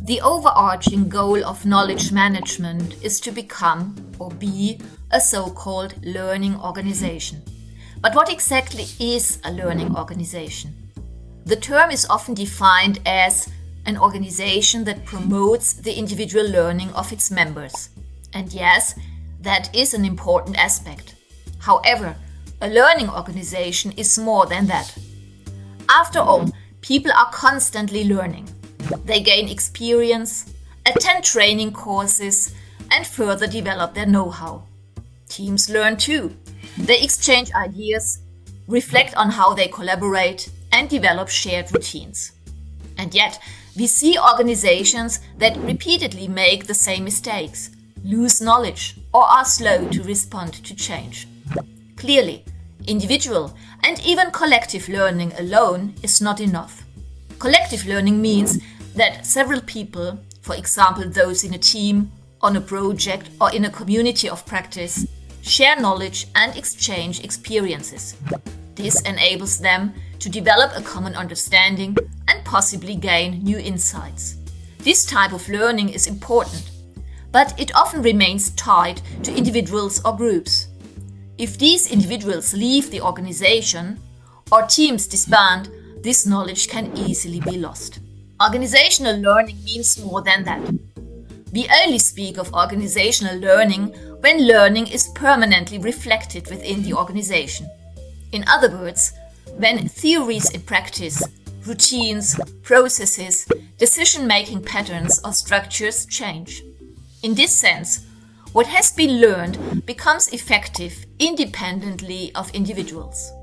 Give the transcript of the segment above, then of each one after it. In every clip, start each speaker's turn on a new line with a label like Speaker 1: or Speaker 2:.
Speaker 1: The overarching goal of knowledge management is to become or be a so-called learning organization. But what exactly is a learning organization? The term is often defined as an organization that promotes the individual learning of its members. And yes, that is an important aspect. However, a learning organization is more than that. After all, people are constantly learning. They gain experience, attend training courses, and further develop their know-how. Teams learn too. They exchange ideas, reflect on how they collaborate, and develop shared routines. And yet, we see organizations that repeatedly make the same mistakes, lose knowledge, or are slow to respond to change. Clearly, individual and even collective learning alone is not enough. Collective learning means that several people, for example those in a team, on a project or in a community of practice, share knowledge and exchange experiences. This enables them to develop a common understanding and possibly gain new insights. This type of learning is important, but it often remains tied to individuals or groups. If these individuals leave the organization or teams disband, this knowledge can easily be lost. Organizational learning means more than that. We only speak of organizational learning when learning is permanently reflected within the organization. In other words, when theories in practice, routines, processes, decision-making patterns or structures change. In this sense, what has been learned becomes effective independently of individuals.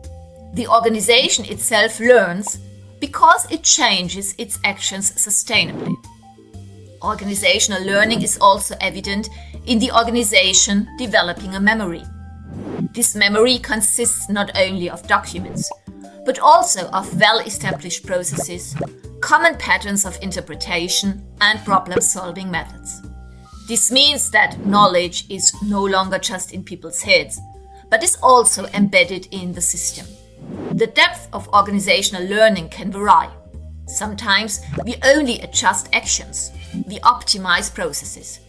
Speaker 1: The organization itself learns because it changes its actions sustainably. Organizational learning is also evident in the organization developing a memory. This memory consists not only of documents, but also of well-established processes, common patterns of interpretation, and problem-solving methods. This means that knowledge is no longer just in people's heads, but is also embedded in the system. The depth of organizational learning can vary. Sometimes we only adjust actions, we optimize processes.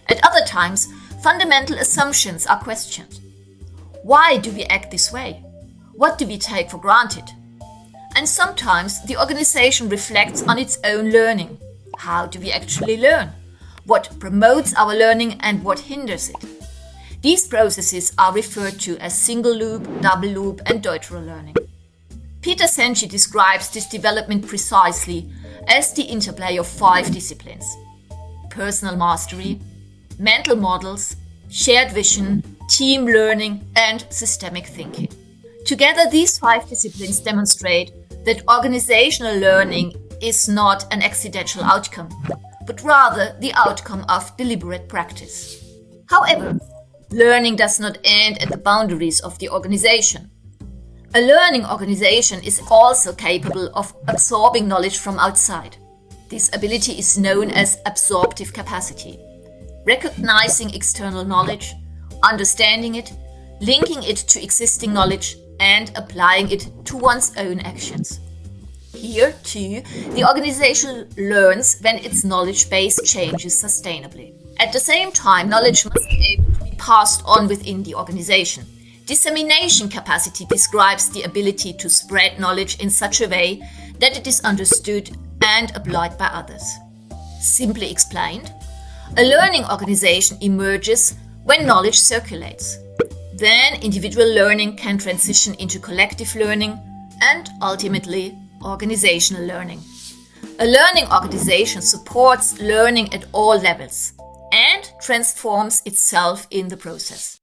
Speaker 1: At other times, fundamental assumptions are questioned. Why do we act this way? What do we take for granted? And sometimes the organization reflects on its own learning. How do we actually learn? What promotes our learning and what hinders it? These processes are referred to as single loop, double loop, and Deuterow learning. Peter Senge describes this development precisely as the interplay of 5 disciplines: personal mastery, mental models, shared vision, team learning, and systemic thinking. Together, these 5 disciplines demonstrate that organizational learning is not an accidental outcome, but rather the outcome of deliberate practice. However, learning does not end at the boundaries of the organization. A learning organization is also capable of absorbing knowledge from outside. This ability is known as absorptive capacity. Recognizing external knowledge, understanding it, linking it to existing knowledge, and applying it to one's own actions. Here, too, the organization learns when its knowledge base changes sustainably. At the same time, knowledge must be able to be passed on within the organization. Dissemination capacity describes the ability to spread knowledge in such a way that it is understood and applied by others. Simply explained, a learning organization emerges when knowledge circulates. Then individual learning can transition into collective learning and ultimately organizational learning. A learning organization supports learning at all levels and transforms itself in the process.